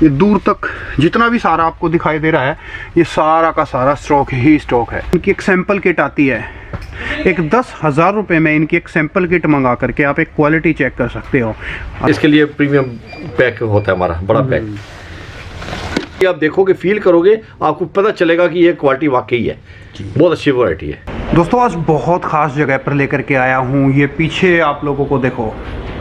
ये दूर तक जितना भी सारा आपको दिखाई दे रहा है, ये सारा का सारा स्टॉक ही स्टॉक है। इनकी एक सैंपल किट आती है, एक 10,000 रुपये में इनकी एक सैंपल किट मंगा करके आप एक क्वालिटी चेक कर सकते हो। इसके लिए प्रीमियम पैक होता है हमारा बड़ा पैक। ये आप देखोगे, फील करोगे, आपको पता चलेगा कि ये क्वालिटी वाकई है, बहुत अच्छी वैरायटी है। दोस्तों आज बहुत ख़ास जगह पर लेकर के आया हूँ। ये पीछे आप लोगों को देखो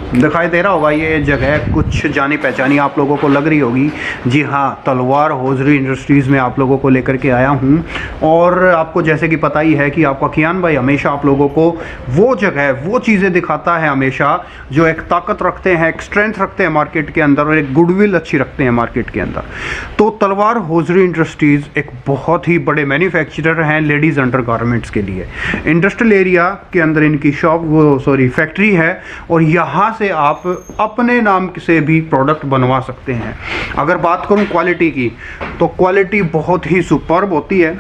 दिखाई दे रहा होगा, ये जगह कुछ जानी पहचानी आप लोगों को लग रही होगी। जी हाँ, तलवार होजरी इंडस्ट्रीज़ में आप लोगों को लेकर के आया हूँ। और आपको जैसे कि पता ही है कि आपका कियान भाई हमेशा आप लोगों को वो जगह, वो चीज़ें दिखाता है हमेशा जो एक ताकत रखते हैं, एक स्ट्रेंथ रखते हैं मार्केट के अंदर और एक गुडविल अच्छी रखते हैं मार्केट के अंदर। तो तलवार होजरी इंडस्ट्रीज़ एक बहुत ही बड़े मैन्युफैक्चरर हैं लेडीज़ अंडर गारमेंट्स के लिए। इंडस्ट्रियल एरिया के अंदर इनकी फैक्ट्री है और यहाँ से आप अपने नाम से भी प्रोडक्ट बनवा सकते हैं। अगर बात करूं क्वालिटी की, तो क्वालिटी बहुत ही सुपर्ब होती है।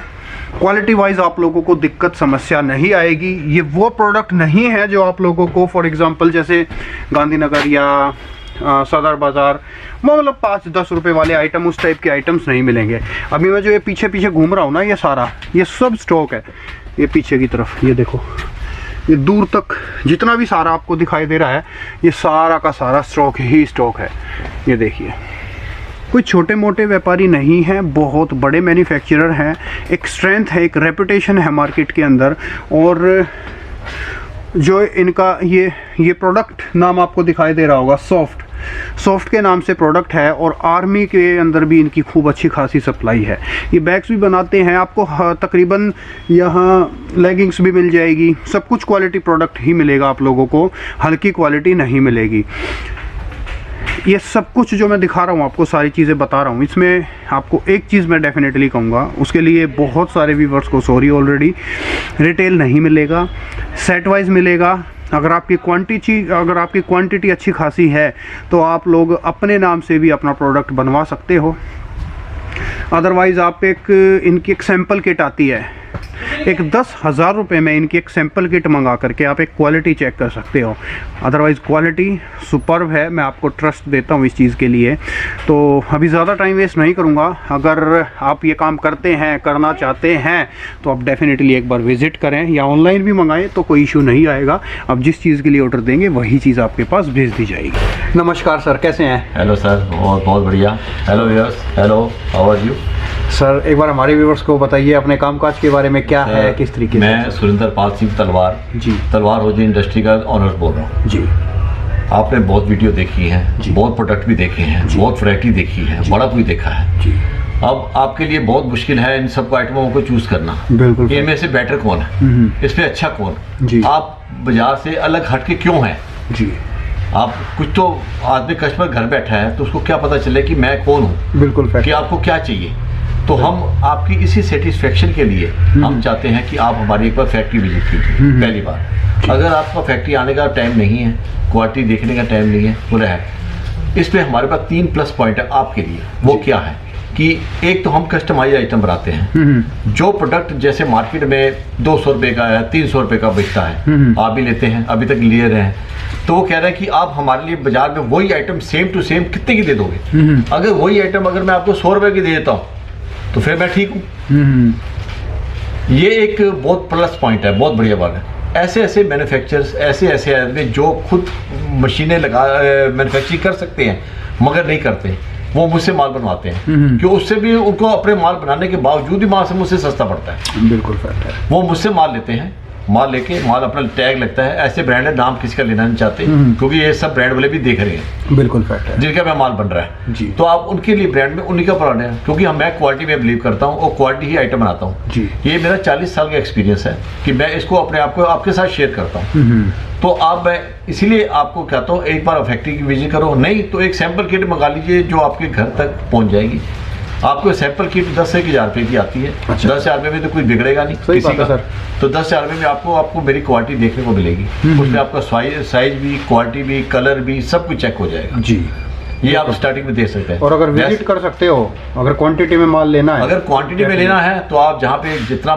क्वालिटी वाइज आप लोगों को दिक्कत समस्या नहीं आएगी। ये वो प्रोडक्ट नहीं है जो आप लोगों को फॉर एग्जांपल जैसे गांधीनगर या सदर बाज़ार मतलब 5-10 रुपए वाले आइटम, उस टाइप के आइटम्स नहीं मिलेंगे। अभी मैं जो ये पीछे पीछे घूम रहा हूँ ना, ये सारा ये सब स्टॉक है। ये पीछे की तरफ ये देखो, ये दूर तक जितना भी सारा आपको दिखाई दे रहा है, ये सारा का सारा स्टॉक ही स्टॉक है। ये देखिए, कोई छोटे मोटे व्यापारी नहीं हैं, बहुत बड़े मैन्युफैक्चरर हैं। एक स्ट्रेंथ है, एक रेपुटेशन है मार्केट के अंदर। और जो इनका ये प्रोडक्ट नाम आपको दिखाई दे रहा होगा, सॉफ्ट के नाम से प्रोडक्ट है। और आर्मी के अंदर भी इनकी खूब अच्छी खासी सप्लाई है। ये बैग्स भी बनाते हैं, आपको तकरीबन यहाँ लेगिंग्स भी मिल जाएगी। सब कुछ क्वालिटी प्रोडक्ट ही मिलेगा आप लोगों को, हल्की क्वालिटी नहीं मिलेगी। ये सब कुछ जो मैं दिखा रहा हूँ आपको, सारी चीज़ें बता रहा हूँ, इसमें आपको एक चीज़ मैं डेफिनेटली कहूँगा, उसके लिए बहुत सारे व्यूवर्स को सॉरी ऑलरेडी, रिटेल नहीं मिलेगा, सेट वाइज मिलेगा। अगर आपकी क्वांटिटी अच्छी खासी है तो आप लोग अपने नाम से भी अपना प्रोडक्ट बनवा सकते हो। अदरवाइज़ आप इनकी एक सैंपल किट आती है, एक 10,000 रुपये में इनकी एक सैंपल किट मंगा करके आप एक क्वालिटी चेक कर सकते हो। अदरवाइज़ क्वालिटी सुपर्ब है, मैं आपको ट्रस्ट देता हूँ इस चीज़ के लिए। तो अभी ज़्यादा टाइम वेस्ट नहीं करूँगा। अगर आप ये काम करते हैं, करना चाहते हैं, तो आप डेफिनेटली एक बार विज़िट करें या ऑनलाइन भी मंगाएं तो कोई इशू नहीं आएगा। अब जिस चीज़ के लिए ऑर्डर देंगे वही चीज़ आपके पास भेज दी जाएगी। नमस्कार सर, कैसे हैं? हेलो सर, बहुत बढ़िया। Hello viewers, hello, how are you sir? एक बार हमारे व्यूअर्स को बताइए अपने कामकाज के बारे में, क्या है, किस तरीके से? मैं सुरेंद्र पाल सिंह तलवार जी, तलवार होजरी इंडस्ट्री का ऑनर बोल रहा हूँ जी। आपने बहुत वीडियो देखी है, बहुत प्रोडक्ट भी देखे हैं, बहुत वैरायटी देखी है, बड़ा भी देखा है जी। अब आपके लिए बहुत मुश्किल है इन सब आइटमों को चूज करना। बिल्कुल, इनमें से बेटर कौन है, इसमें अच्छा कौन जी। आप बाजार से अलग हटके क्यों हैं जी? आप कुछ तो आदमी कस्टमर घर बैठा है तो उसको क्या पता चले कि मैं कौन हूँ, बिल्कुल, कि आपको क्या चाहिए। तो हम आपकी इसी सेटिस्फेक्शन के लिए हम चाहते हैं कि आप हमारी एक बार फैक्ट्री विजिट कीजिए पहली बार। अगर आपका फैक्ट्री आने का टाइम नहीं है, क्वालिटी देखने का टाइम नहीं है, पूरा है, इस पे हमारे पास 3 प्लस पॉइंट है आपके लिए। वो क्या है कि एक तो हम कस्टमाइज आइटम बनाते हैं। जो प्रोडक्ट जैसे मार्केट में 200 रुपये का है, 300 रुपये का बिकता है, आप भी लेते हैं, अभी तक ले रहे हैं, तो वो कह रहे हैं कि आप हमारे लिए बाजार में वही आइटम सेम टू सेम कितने की दे दोगे? अगर वही आइटम अगर मैं आपको 100 रुपये की दे देता हूँ तो फिर मैं ठीक हूँ। ये एक बहुत प्लस पॉइंट है, बहुत बढ़िया बात है। ऐसे मैन्युफैक्चरर्स, ऐसे आदमी जो खुद मशीनें लगा मैन्युफैक्चरिंग कर सकते हैं मगर नहीं करते, वो मुझसे माल बनवाते हैं कि उससे भी उनको अपने माल बनाने के बावजूद ही माल से मुझसे सस्ता पड़ता है। बिल्कुल फैक्ट है। वो मुझसे माल लेते हैं, माल लेके माल अपना टैग लगता है, ऐसे ब्रांड है, नाम किसी का लेना नहीं चाहते क्योंकि ये सब ब्रांड वाले भी देख रहे हैं। बिल्कुल फैक्ट है, जिनका मैं माल बन रहा है जी। तो आप उनके लिए ब्रांड में उन्हीं का ब्रांड है, क्योंकि मैं क्वालिटी में बिलीव करता हूँ और क्वालिटी ही आइटम बनाता हूँ जी। ये मेरा 40 साल का एक्सपीरियंस है कि मैं इसको अपने आप को आपके साथ शेयर करता हूँ। तो आप, मैं इसीलिए आपको कहता हूँ एक बार फैक्ट्री की विजिट करो, नहीं तो एक सैंपल किट मंगा लीजिए जो आपके घर तक पहुँच जाएगी। आपको सैंपल किट 10 से 1,000 रुपये की आती है। अच्छा। 10,000 रुपये में तो कोई बिगड़ेगा नहीं किसी का सर। तो 10,000 रुपये में आपको मेरी क्वालिटी देखने को मिलेगी। उसमें आपका साइज भी, क्वालिटी भी, कलर भी, सब कुछ चेक हो जाएगा जी। ये आप स्टार्टिंग में दे सकते हैं। और अगर विजिट कर सकते हो, अगर क्वांटिटी में माल लेना है, अगर क्वांटिटी में लेना है तो आप जहाँ पे जितना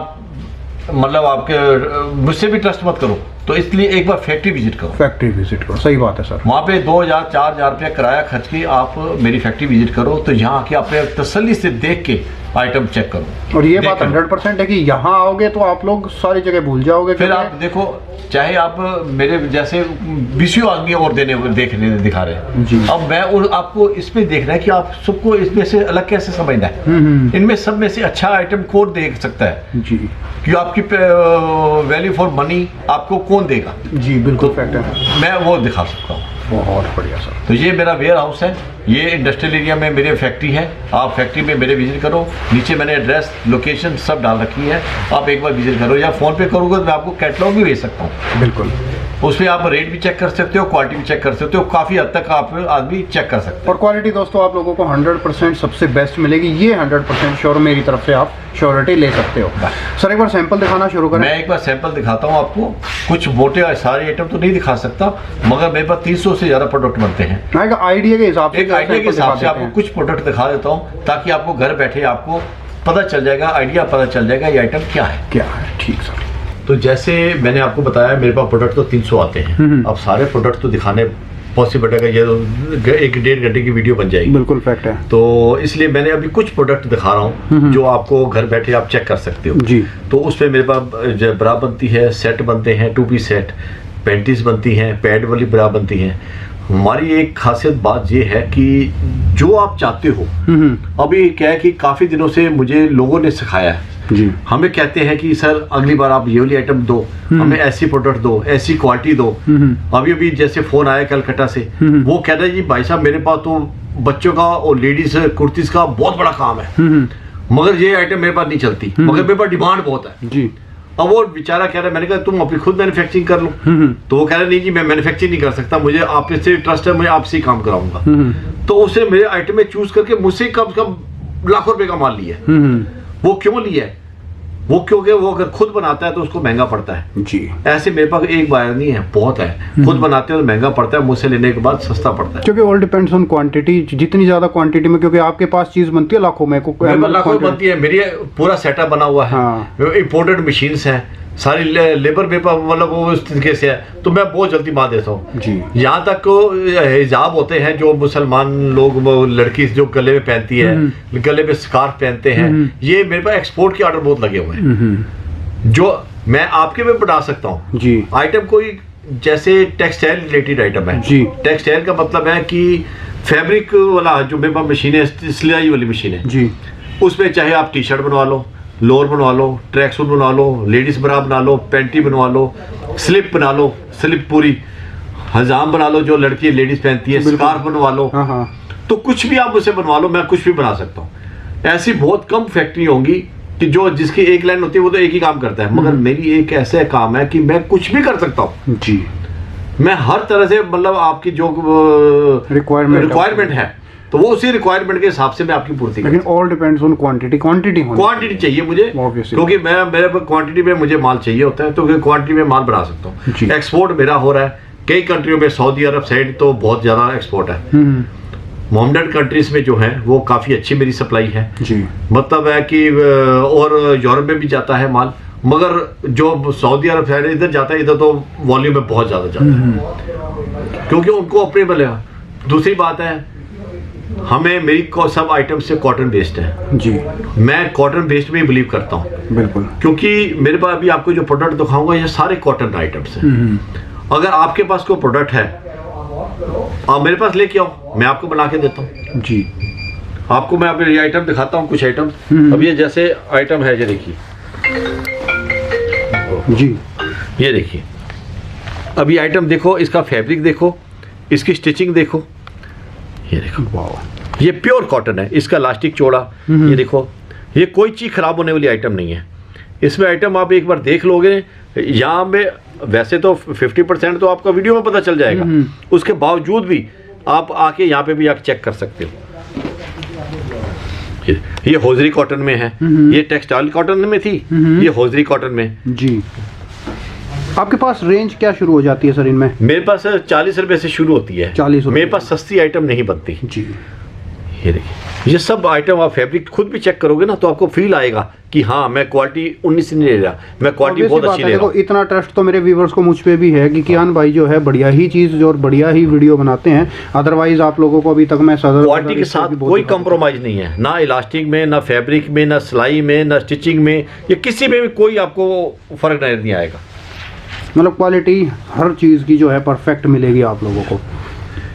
मतलब आपके, मुझसे भी ट्रस्ट मत करो, तो इसलिए एक बार फैक्ट्री विजिट करो। फैक्ट्री विजिट करो, सही बात है सर। वहाँ पे 2000-4000 रुपया किराया खर्च के आप मेरी फैक्ट्री विजिट करो, तो यहाँ आके अपने तसल्ली से देख के आइटम चेक करो। और ये बात 100% है कि यहाँ आओगे तो आप लोग सारी जगह भूल जाओगे। फिर आप देखो, चाहे आप मेरे जैसे 20 आदमी और देखने दिखा रहे हैं जी। अब मैं और आपको इसमें देखना है कि आप सबको इसमें से अलग कैसे समझना है। इनमें सब में से अच्छा आइटम कौन देख सकता है जी, कि आपकी वैल्यू फॉर मनी आपको कौन देगा। जी बिल्कुल फैक्ट है, मैं वो दिखा सकता हूँ। बहुत बढ़िया सर। तो ये मेरा वेयर हाउस है, ये इंडस्ट्रियल एरिया में मेरी फैक्ट्री है। आप फैक्ट्री में मेरे विजिट करो, नीचे मैंने एड्रेस लोकेशन सब डाल रखी है, आप एक बार विजिट करो, या फ़ोन पे करोगे तो मैं आपको कैटलॉग भी भेज सकता हूँ। बिल्कुल, उसमें आप रेट भी चेक कर सकते हो, क्वालिटी भी चेक कर सकते हो, काफ़ी हद तक आप आदमी चेक कर सकते हो। और क्वालिटी दोस्तों आप लोगों को 100% सबसे बेस्ट मिलेगी, ये 100% श्योर, मेरी तरफ से आप श्योरिटी ले सकते हो। सर एक बार सैंपल दिखाना शुरू करें। मैं एक बार सैंपल दिखाता हूँ आपको, कुछ मोटे सारे आइटम तो नहीं दिखा सकता, मगर मेरे पास 300 से ज़्यादा प्रोडक्ट बनते हैं। एक आइडिया के हिसाब से, एक आइडिया के हिसाब से आपको कुछ प्रोडक्ट दिखा देता हूँ, ताकि आपको घर बैठे आपको पता चल जाएगा, आइडिया पता चल जाएगा ये आइटम क्या है। ठीक सर। तो जैसे मैंने आपको बताया मेरे पास प्रोडक्ट तो 300 आते हैं। अब सारे प्रोडक्ट तो दिखाने पॉसिबल है, ये 1-1.5 घंटे की वीडियो बन जाएगी। बिल्कुल फैक्ट है। तो इसलिए मैंने अभी कुछ प्रोडक्ट दिखा रहा हूँ जो आपको घर बैठे आप चेक कर सकते हो जी। तो उसमें मेरे पास ब्रा बनती है, सेट बनते हैं, 2 पीस सेट, पैंटीज बनती हैं, पैड वाली ब्रा बनती हैं। हमारी एक खासियत बात ये है कि जो आप चाहते हो, अभी क्या है कि काफ़ी दिनों से मुझे लोगों ने सिखाया है जी। हमें कहते हैं कि सर अगली बार आप ये वाली आइटम दो, हमें ऐसी प्रोडक्ट दो, ऐसी क्वालिटी दो। अभी अभी जैसे फोन आया कलकत्ता से, वो कह रहा है जी भाई साहब मेरे पास तो बच्चों का और लेडीज कुर्तीज का बहुत बड़ा काम है, मगर ये आइटम मेरे पास नहीं चलती, मगर मेरे पास डिमांड बहुत है जी। अब वो बेचारा कह रहा है, मैंने कहा तुम अपनी खुद मैन्युफैक्चरिंग कर लो। तो वो कह रहा है नहीं जी मैं मैन्युफैक्चरिंग नहीं कर सकता, मुझे आपसे ट्रस्ट है, मैं आपसे ही काम कराऊंगा। तो उसे मेरे आइटम में चूज करके मुझसे कम से कम लाखों रुपए का माल लिया है। वो क्यों लिया है? वो क्योंकि वो अगर खुद बनाता है तो उसको महंगा पड़ता है जी। ऐसे मेरे पास एक बार नहीं है, बहुत है। खुद बनाते हैं तो महंगा पड़ता है, मुझसे लेने के बाद सस्ता पड़ता है, क्योंकि ऑल डिपेंड्स ऑन क्वांटिटी। जितनी ज्यादा क्वांटिटी में, क्योंकि आपके पास चीज बनती है लाखों में, लाखों में बनती है। मेरी पूरा सेटअप बना हुआ है, इंपोर्टेड मशीन्स हैं, सारी लेबर पेपर मतलब वो इस तरीके से है, तो मैं बहुत जल्दी मार देता हूँ जी। यहाँ तक हिजाब होते हैं जो मुसलमान लोग, वो लड़की जो गले में पहनती है, गले में स्कार्फ पहनते हैं, ये मेरे पास एक्सपोर्ट के ऑर्डर बहुत लगे हुए हैं जो मैं आपके में बना सकता हूँ जी। आइटम कोई जैसे टेक्सटाइल रिलेटेड आइटम है जी। टेक्सटाइल का मतलब है कि फैब्रिक वाला जो मेरे पास मशीन है, सिलाई वाली मशीन है जी, उसमें चाहे आप टी शर्ट बनवा लो, लोअर बनवा लो, ट्रैक सूट बनवा लो, लेडीज ब्रा बना लो, पैंटी बनवा लो, स्लिप बना लो, स्लिप पूरी हजाम बना लो जो लड़की लेडीज पहनती है, स्कार्फ बनवा लो। तो कुछ भी आप मुझसे बनवा लो, मैं कुछ भी बना सकता हूँ। ऐसी बहुत कम फैक्ट्री होंगी कि जो जिसकी एक लाइन होती है वो तो एक ही काम करता है, मगर मेरी एक ऐसा काम है कि मैं कुछ भी कर सकता हूँ जी। मैं हर तरह से मतलब आपकी जो रिक्वायरमेंट है तो वो उसी रिक्वायरमेंट के हिसाब से मैं आपकी पूर्ति लेकिन ऑल डिपेंड्स ऑन क्वांटिटी चाहिए मुझे, क्योंकि मेरे क्वांटिटी में मुझे माल चाहिए होता है, तो क्वांटिटी में माल बना सकता हूँ। एक्सपोर्ट मेरा हो रहा है कई कंट्रियों में, सऊदी अरब साइड तो बहुत ज्यादा एक्सपोर्ट है, मोहम्मदन कंट्रीज में जो है वो काफी अच्छी मेरी सप्लाई है जी। मतलब है कि और यूरोप में भी जाता है माल, मगर जो सऊदी अरब साइड इधर जाता है, इधर तो वॉल्यूम में बहुत ज्यादा जाता है क्योंकि उनको अपने बने। दूसरी बात है, हमें मेरी सब आइटम से कॉटन बेस्ड है जी। मैं कॉटन बेस्ड में ही बिलीव करता हूँ बिल्कुल, क्योंकि मेरे पास अभी आपको जो प्रोडक्ट दिखाऊंगा ये सारे कॉटन आइटम्स हैं। अगर आपके पास कोई प्रोडक्ट है आप मेरे पास लेके आओ, मैं आपको बना के देता हूँ जी। आपको मैं अभी ये आइटम दिखाता हूँ, कुछ आइटम। अब ये जैसे आइटम है, ये देखिए जी, ये देखिए। अब ये आइटम देखो, इसका फैब्रिक देखो, इसकी स्टिचिंग देखो, ये देखो वाह, ये प्योर कॉटन है, इसका इलास्टिक चौड़ा, ये देखो, ये कोई चीज खराब होने वाली आइटम नहीं है। इसमें आइटम आप एक बार देख लोगे, यहाँ में वैसे तो 50% तो आपका वीडियो में पता चल जाएगा, उसके बावजूद भी आप आके यहाँ पे भी आप चेक कर सकते हो। ये होजरी कॉटन में है, ये टेक्सटाइल कॉटन में थी, ये होजरी कॉटन में जी। आपके पास रेंज क्या शुरू हो जाती है सर इनमें? मेरे पास 40 रुपए से शुरू होती है। 40 रुपए। मेरे पास सस्ती आइटम नहीं बनती जी। ये देखिए, ये सब आइटम आप फैब्रिक खुद भी चेक करोगे ना तो आपको फील आएगा कि हाँ मैं क्वालिटी 19 नहीं ले रहा, मैं क्वालिटी बहुत अच्छी ले रहा हूँ। इतना ट्रस्ट तो मेरे व्यूवर्स को मुझ पे भी है कि कियान भाई जो है बढ़िया ही चीज़ और बढ़िया ही वीडियो बनाते हैं। अदरवाइज आप लोगों को अभी तक मैं क्वालिटी के साथ कोई कंप्रोमाइज नहीं है, ना इलास्टिक में, ना फैब्रिक में, ना सिलाई में, ना स्टिचिंग में, या किसी में भी कोई आपको फर्क नहीं आएगा। मतलब क्वालिटी हर चीज़ की जो है परफेक्ट मिलेगी आप लोगों को।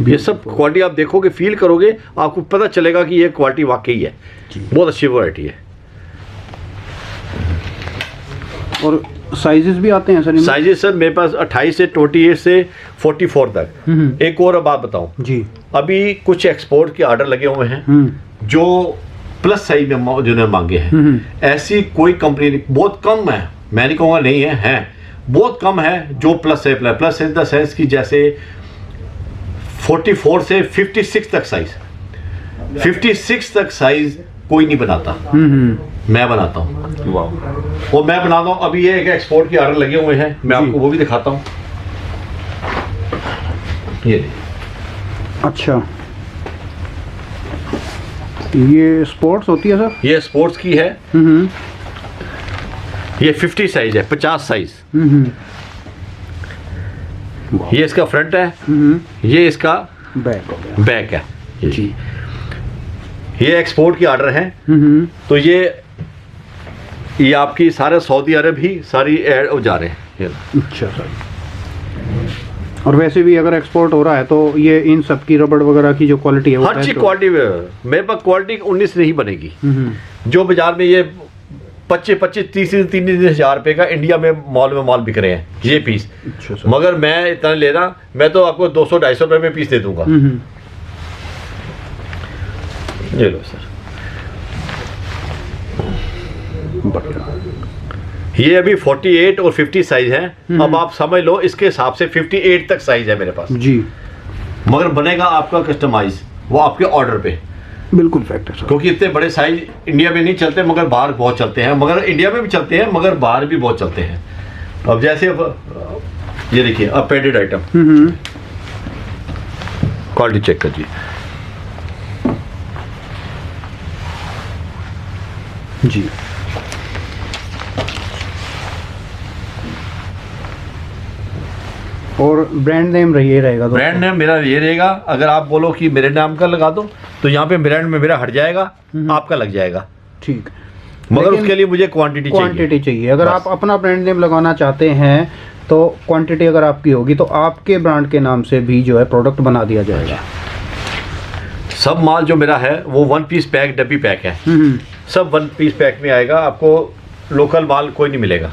ये सब क्वालिटी आप देखोगे, फील करोगे, आपको पता चलेगा कि ये क्वालिटी वाकई है, बहुत अच्छी वैरायटी है। और साइजेस भी आते हैं सर? साइजेस सर मेरे पास 28 से 28 से 44 तक। एक और बात बताऊं जी, अभी कुछ एक्सपोर्ट के ऑर्डर लगे हुए हैं जो प्लस साइज में जिन्होंने मांगे हैं। ऐसी कोई कंपनी बहुत कम है, मैं नहीं कहूँगा नहीं है, बहुत कम है जो प्लस है। प्लस इन द सेंस की जैसे 44 से 56 तक साइज, 56 तक साइज कोई नहीं बनाता, मैं बनाता हूँ। वाह। और मैं बनाता हूँ। अभी ये एक एक्सपोर्ट के ऑर्डर लगे हुए हैं, मैं आपको वो भी दिखाता हूँ। ये अच्छा, ये स्पोर्ट्स होती है सर? ये स्पोर्ट्स की है। ये 50 साइज है, 50 साइज। ये इसका फ्रंट है, ये इसका बैक है जी। ये एक्सपोर्ट के ऑर्डर हैं, तो ये आपकी सारे सऊदी अरब ही सारी ऐड हो जा रहे हैं। अच्छा सर। और वैसे भी अगर एक्सपोर्ट हो रहा है तो ये इन सब की रबड़ वगैरह की जो क्वालिटी है, हर चीज क्वालिटी मेरे पास क्वालिटी 19 नहीं बनेगी। जो बाजार में ये 25-30 हजार रुपए का इंडिया में माल बिक रहे हैं ये पीस। अच्छा, मगर मैं इतना ले रहा, मैं तो आपको 200-250 रुपए में पीस दे दूंगा। ये लो सर, ये अभी 48 और 50 साइज है। अब आप समझ लो इसके हिसाब से 58 तक साइज है मेरे पास जी। मगर बनेगा आपका कस्टमाइज, वो आपके ऑर्डर पे। बिल्कुल फैक्ट है सर। क्योंकि इतने बड़े साइज इंडिया में नहीं चलते, मगर बाहर बहुत चलते हैं। मगर इंडिया में भी चलते हैं, मगर बाहर भी बहुत चलते हैं। अब जैसे ये देखिए, अब पैडेड आइटम, क्वालिटी चेक करिए जी। और ब्रांड नेम ये रहेगा? ब्रांड नेम मेरा ये रहेगा। अगर आप बोलो कि मेरे नाम का लगा दो तो यहाँ पे ब्रांड में मेरा हट जाएगा, आपका लग जाएगा। ठीक, मगर उसके लिए मुझे क्वांटिटी चाहिए। अगर आप अपना ब्रांड नेम लगाना चाहते हैं तो क्वांटिटी अगर आपकी होगी तो आपके ब्रांड के नाम से भी जो है प्रोडक्ट बना दिया जाएगा। सब माल जो मेरा है वो 1 पीस पैक, डब्बी पैक है। सब 1 पीस पैक में आएगा, आपको लोकल माल कोई नहीं मिलेगा।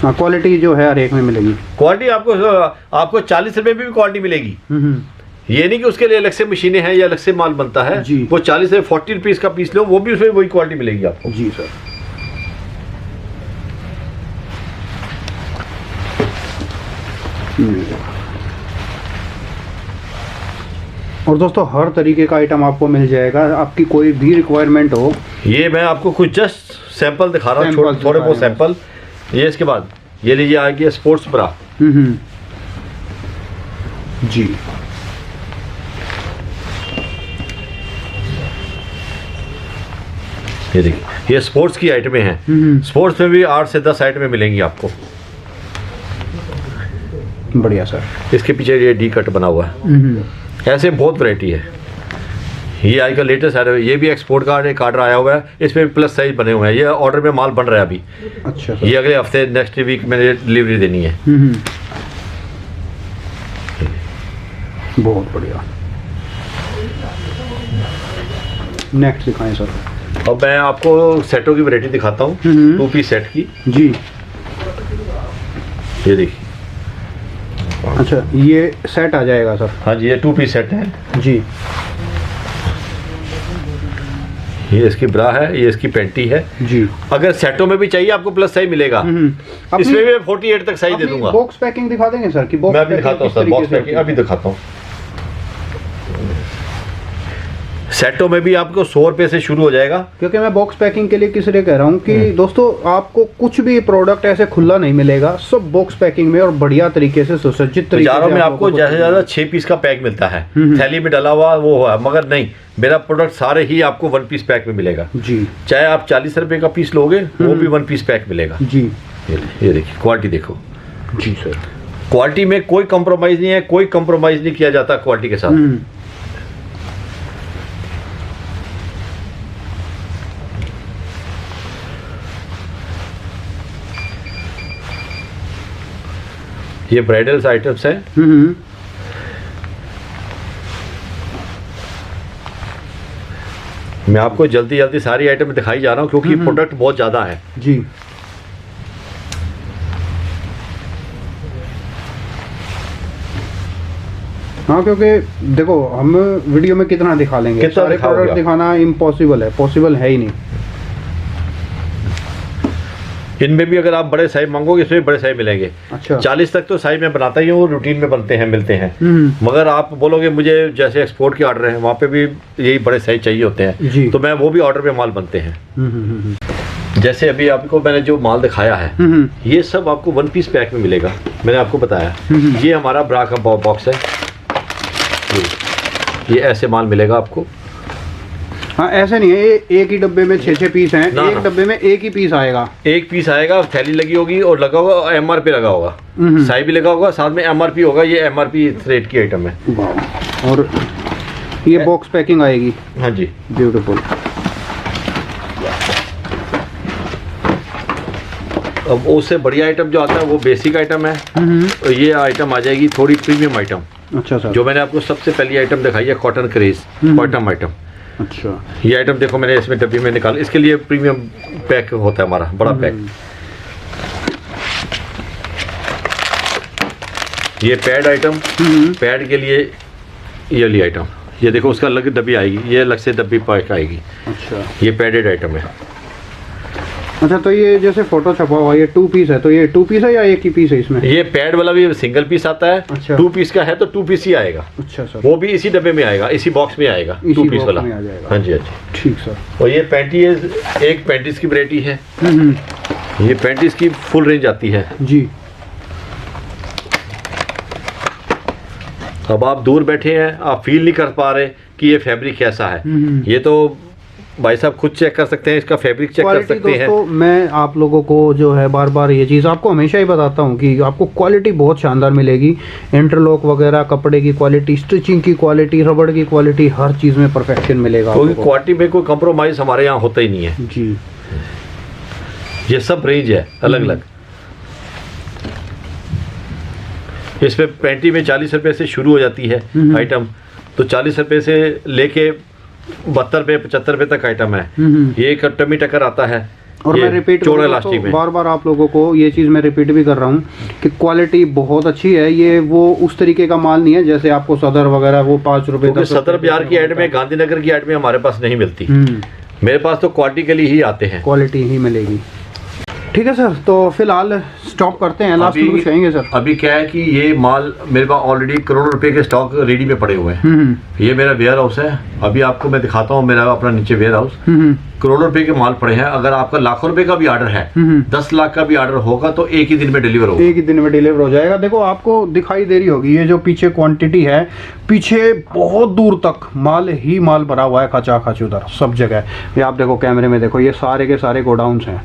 क्वालिटी जो है हर एक में मिलेगी। क्वालिटी आपको 40 रुपए में भी क्वालिटी मिलेगी। ये नहीं कि उसके लिए अलग से मशीनें हैं या अलग से माल बनता है जी। वो 40 से 40 रुपीस का पीस लो, वो भी उसमें वही क्वालिटी मिलेगी आपको जी सर। और दोस्तों हर तरीके का आइटम आपको मिल जाएगा, आपकी कोई भी रिक्वायरमेंट हो। ये मैं आपको कुछ जस्ट सैंपल दिखा रहा हूँ, थोड़े बहुत सैंपल। ये इसके बाद ये लीजिए आ गया स्पोर्ट्स ब्रा जी। ये देखिए, ये स्पोर्ट्स की आइटमें हैं। स्पोर्ट्स में भी 8 से 10 आइटमें मिलेंगी आपको। बढ़िया सर। इसके पीछे ये डी कट बना हुआ है। ऐसे बहुत वैरायटी है। ये आज का लेटेस्ट है, ये भी एक्सपोर्ट का एक ऑर्डर आया हुआ है, इसमें भी प्लस साइज बने हुए हैं। ये ऑर्डर में माल बन रहा है अभी। अच्छा सर। ये अगले हफ्ते नेक्स्ट वीक में डिलीवरी देनी है। बहुत बढ़िया। नेक्स्ट दिखाएं सर। अब मैं आपको सेटों की वैरायटी दिखाता हूँ, 2 पीस सेट की जी। ये देखिए। अच्छा, ये सेट आ जाएगा सर? हाँ जी, ये 2 पीस सेट है जी। ये इसकी ब्रा है, ये इसकी पैंटी है जी। अगर सेटों में भी चाहिए आपको प्लस साइज मिलेगा। इसमें भी 48 तक साइज दे दूंगा। बॉक्स पैकिंग दिखा देंगे सर? कि बॉक्स मैं अभी दिखाता हूँ सर, बॉक्स पैकिंग अभी दिखाता हूँ। सेटों में भी आपको 100 रुपए से शुरू हो जाएगा। क्योंकि मैं बॉक्स पैकिंग के लिए किसलिए कह रहा हूँ कि दोस्तों आपको कुछ भी प्रोडक्ट ऐसे खुला नहीं मिलेगा, सब बॉक्स पैकिंग में और बढ़िया तरीके से सुसज्जित तरीके बाजारों में आपको ज्यादा 6 पीस का पैक मिलता है, थैली में डला हुआ वो हुआ, मगर नहीं, मेरा प्रोडक्ट सारे ही आपको 1 पीस पैक में मिलेगा जी। चाहे आप 40 रुपए का पीस लोगे वो भी 1 पीस पैक मिलेगा जी। ये देखिए क्वालिटी देखो जी सर, क्वालिटी में कोई कॉम्प्रोमाइज नहीं है, कोई कॉम्प्रोमाइज नहीं किया जाता क्वालिटी के साथ। ये ब्राइडल्स आइटम्स हैं। मैं आपको जल्दी जल्दी सारी आइटम दिखाई जा रहा हूँ क्योंकि प्रोडक्ट बहुत ज़्यादा है जी। हाँ, क्योंकि देखो हम वीडियो में कितना दिखा लेंगे, सारे प्रोडक्ट दिखाना इम्पॉसिबल है, पॉसिबल है ही नहीं। इनमें भी अगर आप बड़े साइज मांगोगे इसमें भी बड़े साइज मिलेंगे। अच्छा। 40 तक तो साइज मैं बनाता ही हूँ, रूटीन में बनते हैं, मिलते हैं। मगर आप बोलोगे मुझे जैसे एक्सपोर्ट के ऑर्डर हैं वहाँ पे भी यही बड़े साइज चाहिए होते हैं, तो मैं वो भी ऑर्डर पे माल बनते हैं। जैसे अभी आपको मैंने जो माल दिखाया है ये सब आपको 1 पीस पैक में मिलेगा, मैंने आपको बताया। ये हमारा ब्रा का बॉक्स है, ये ऐसे माल मिलेगा आपको। हाँ, ऐसे नहीं है एक ही डब्बे में 6-6 पीस हैं, एक डब्बे में एक ही पीस आएगा, एक पीस आएगा, थैली लगी होगी और लगा होगा MRP लगा होगा, साई भी लगा होगा, साथ में MRP होगा। ये MRP रेट की आइटम है और ये बॉक्स पैकिंग आएगी। हाँ जी, ब्यूटीफुल। अब उससे बढ़िया आइटम जो आता है वो बेसिक आइटम है, और ये आइटम आ जाएगी थोड़ी प्रीमियम आइटम। अच्छा सर, जो मैंने आपको सबसे पहली आइटम दिखाई है कॉटन क्रेज कॉटन आइटम। अच्छा, ये आइटम देखो मैंने इसमें डब्बी में निकाल, इसके लिए प्रीमियम पैक होता है हमारा बड़ा पैक। ये पैड आइटम, पैड के लिए ये वाली आइटम, ये देखो उसका अलग डब्बी आएगी, ये अलग से डब्बी पैक आएगी। अच्छा, ये पैडेड आइटम है। अच्छा, तो ये जैसे फोटो छपा हुआ ये 2 पीस है, तो ये 2 पीस है या एक ही पीस है इसमें? ये पैड वाला भी सिंगल पीस आता है। अच्छा। 2 पीस का है तो 2 पीस ही आएगा। अच्छा सर, वो भी इसी डब्बे में आएगा, इसी बॉक्स में आएगा, 2 पीस वाला। हाँ जी, हाँ जी, ठीक सर। और ये पैंटी है, एक पैंटीज की वैरायटी है, ये पैंटीज की फुल रेंज आती है जी। अब आप दूर बैठे हैं, आप फील नहीं कर पा रहे कि ये फैब्रिक कैसा है, ये तो भाई साहब खुद चेक कर सकते हैं, इसका फैब्रिक चेक कर सकते हैं। दोस्तों मैं आप लोगों को जो है बार बार ये चीज़ आपको हमेशा ही बताता हूँ कि आपको क्वालिटी बहुत शानदार मिलेगी। इंटरलॉक वगैरह, कपड़े की क्वालिटी, स्टिचिंग की क्वालिटी, रबड़ की क्वालिटी, हर चीज़ में परफेक्शन मिलेगा। क्योंकि क्वालिटी में कोई कंप्रोमाइज़ हमारे यहाँ होता ही नहीं है जी। ये सब रेंज है अलग अलग। इसमें पैंटी में 40 रुपये से शुरू हो जाती है आइटम, तो 40 रुपये से लेके 72 रुपये 75 रुपये तक आइटम है। ये एक टमी टक्कर आता है। और मैं रिपीट चौड़ा इलास्टिक में बार बार आप लोगों को ये चीज़ मैं रिपीट भी कर रहा हूँ कि क्वालिटी बहुत अच्छी है। ये वो उस तरीके का माल नहीं है जैसे आपको सदर वगैरह वो 5 रुपये तक। सदर बाजार की ऐड में, गांधीनगर की ऐड में हमारे पास नहीं मिलती, मेरे पास तो क्वालिटी के लिए ही आते हैं, क्वालिटी ही मिलेगी। ठीक है सर, तो फिलहाल स्टॉप करते हैं, लास्ट में कुछ कहेंगे सर? अभी क्या है कि ये माल मेरे पास ऑलरेडी करोड़ों रुपए के स्टॉक रेडी में पड़े हुए हैं। ये मेरा वेयर हाउस है, अभी आपको मैं दिखाता हूँ मेरा अपना नीचे वेयर हाउस। करोड़ों रुपए के माल पड़े हैं। अगर आपका लाखों रुपए का भी ऑर्डर है, 10 लाख का भी ऑर्डर होगा तो एक ही दिन में डिलीवर होगा, एक ही दिन में डिलीवर हो जाएगा। देखो आपको दिखाई दे रही होगी ये जो पीछे क्वांटिटी है, पीछे बहुत दूर तक माल ही माल भरा हुआ है, खचा खच उधर सब जगह। ये आप देखो कैमरे में देखो, ये सारे के सारे गोडाउन्स हैं।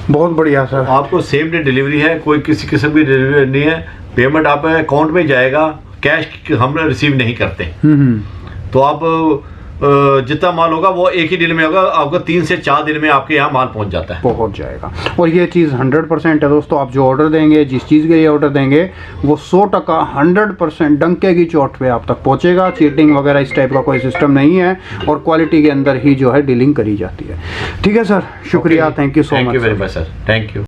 बहुत बढ़िया सर, आपको सेम डे डिलीवरी है, कोई किसी किस्म की डिलीवरी नहीं है। पेमेंट आप अकाउंट में जाएगा, कैश हम रिसीव नहीं करते। तो आप जितना माल होगा वो एक ही दिन में होगा, आपको 3 से 4 दिन में आपके यहाँ माल पहुँच जाता है, पहुँच जाएगा। और ये चीज़ 100% है दोस्तों। आप जो ऑर्डर देंगे, जिस चीज़ के लिए ऑर्डर देंगे, वो 100% 100% डंके की चोट पे आप तक पहुँचेगा। चीटिंग वगैरह इस टाइप का कोई सिस्टम नहीं है, और क्वालिटी के अंदर ही जो है डीलिंग करी जाती है। ठीक है सर, शुक्रिया, thank you so much. Thank you very much sir, thank you.